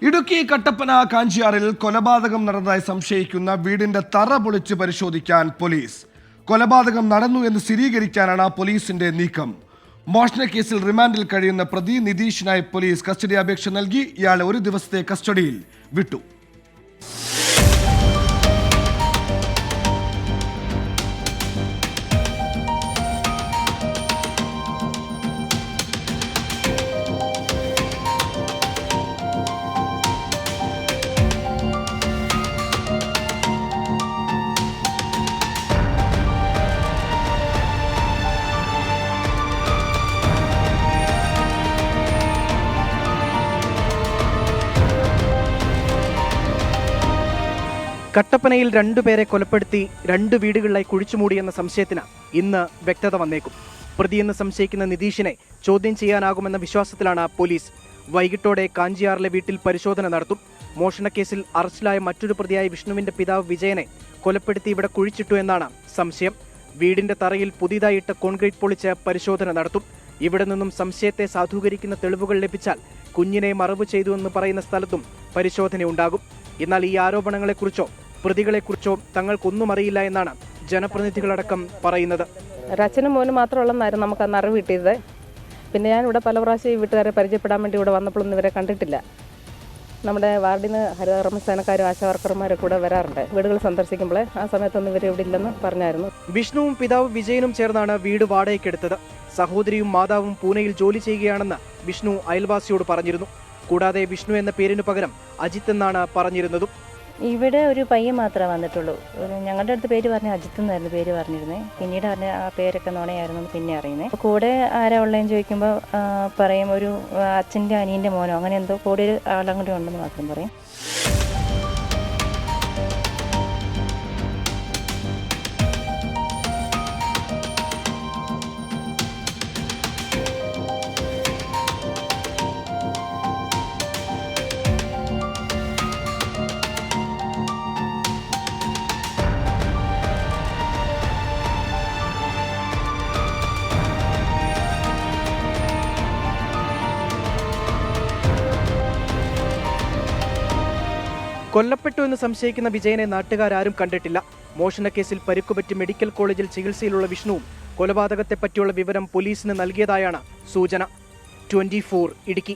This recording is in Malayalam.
ഇടുക്കി കട്ടപ്പന കാഞ്ചിയാറിൽ കൊലപാതകം നടന്നതായി സംശയിക്കുന്ന വീടിന്റെ തറ പൊളിച്ച് പരിശോധിക്കാൻ പോലീസ്. കൊലപാതകം നടന്നു എന്ന് സ്ഥിരീകരിക്കാനാണ് പോലീസിന്റെ നീക്കം. മോഷണ കേസിൽ റിമാൻഡിൽ കഴിയുന്ന പ്രതി നിതീഷിനായി പോലീസ് കസ്റ്റഡി അപേക്ഷ നൽകി. ഇയാളെ ഒരു ദിവസത്തെ കസ്റ്റഡിയിൽ വിട്ടു. കട്ടപ്പനയിൽ 2 പേരെ കൊലപ്പെടുത്തി 2 വീടുകളിലായി കുഴിച്ചുമൂടിയെന്ന സംശയത്തിന് ഇന്ന് വ്യക്തത വന്നേക്കും. പ്രതിയെന്ന് സംശയിക്കുന്ന നിതീഷിനെ ചോദ്യം ചെയ്യാനാകുമെന്ന വിശ്വാസത്തിലാണ് പോലീസ്. വൈകിട്ടോടെ കാഞ്ചിയാറിലെ വീട്ടിൽ പരിശോധന നടത്തും. മോഷണക്കേസിൽ അറസ്റ്റിലായ മറ്റൊരു പ്രതിയായ വിഷ്ണുവിന്റെ പിതാവ് വിജയനെ കൊലപ്പെടുത്തി ഇവിടെ കുഴിച്ചിട്ടു എന്നാണ് സംശയം. വീടിന്റെ തറയിൽ പുതിയതായിട്ട് കോൺക്രീറ്റ് പൊളിച്ച് പരിശോധന നടത്തും. ഇവിടെ നിന്നും സംശയത്തെ സാധൂകരിക്കുന്ന തെളിവുകൾ ലഭിച്ചാൽ കുഞ്ഞിനെ മറവ് ചെയ്തുവെന്ന് പറയുന്ന സ്ഥലത്തും പരിശോധനയുണ്ടാകും. എന്നാൽ ഈ ആരോപണങ്ങളെക്കുറിച്ചോ പ്രതികളെക്കുറിച്ചോ തങ്ങൾക്കൊന്നും അറിയില്ല എന്നാണ് ജനപ്രതിനിധികളടക്കം പറയുന്നത്. അച്ഛനും മോനും മാത്രമുള്ളെന്നായിരുന്നു നമുക്ക് അന്ന് അറിവ് കിട്ടിയത്. പിന്നെ ഞാൻ ഇവിടെ പല പ്രാവശ്യം ഈ വീട്ടുകാരെ പരിചയപ്പെടാൻ വേണ്ടി ഇവിടെ വന്നപ്പോഴൊന്നും ഇവരെ കണ്ടിട്ടില്ല. നമ്മുടെ വാർഡിൽ നിന്ന് ഹരിതകർമ്മസേനക്കാരും ആശാവർക്കർമാരും കൂടെ വരാറുണ്ട്. വീടുകൾ സന്ദർശിക്കുമ്പോൾ ആ സമയത്തൊന്നും ഇവർ ഇവിടെ ഇല്ലെന്ന് പറഞ്ഞായിരുന്നു. വിഷ്ണുവും പിതാവ് വിജയനും ചേർന്നാണ് വീട് വാടകയ്ക്കെടുത്തത്. സഹോദരിയും മാതാവും പൂനെയിൽ ജോലി ചെയ്യുകയാണെന്ന് വിഷ്ണു അയൽവാസിയോട് പറഞ്ഞിരുന്നു. കൂടാതെ വിഷ്ണു എന്ന പേരിനു പകരം അജിത്ത് എന്നാണ് പറഞ്ഞിരുന്നതും. ഇവിടെ ഒരു പയ്യൻ മാത്രമേ വന്നിട്ടുള്ളൂ. ഞങ്ങളുടെ അടുത്ത് പേര് പറഞ്ഞ അജിത്ത് എന്നായിരുന്നു പേര് പറഞ്ഞിരുന്നത്. പിന്നീട് പറഞ്ഞ ആ പേരൊക്കെ നുണയായിരുന്നു പിന്നെ അറിയുന്നത്. കൂടെ ആരാ ഉള്ളതെന്ന് ചോദിക്കുമ്പോൾ പറയും ഒരു അച്ഛൻ്റെ അനിയൻ്റെ മോനോ അങ്ങനെ എന്തോ കൂടെ ഒരു ആളും കൂടി ഉണ്ടെന്ന് മാത്രം പറയും. കൊല്ലപ്പെട്ടു എന്ന് സംശയിക്കുന്ന വിജയനെ നാട്ടുകാരും കണ്ടിട്ടില്ല. മോഷണക്കേസിൽ പരിക്കുപറ്റി മെഡിക്കൽ കോളേജിൽ ചികിത്സയിലുള്ള വിഷ്ണുവും കൊലപാതകത്തെപ്പറ്റിയുള്ള വിവരം പോലീസിന് നൽകിയതായാണ് സൂചന. 24 ഇടുക്കി.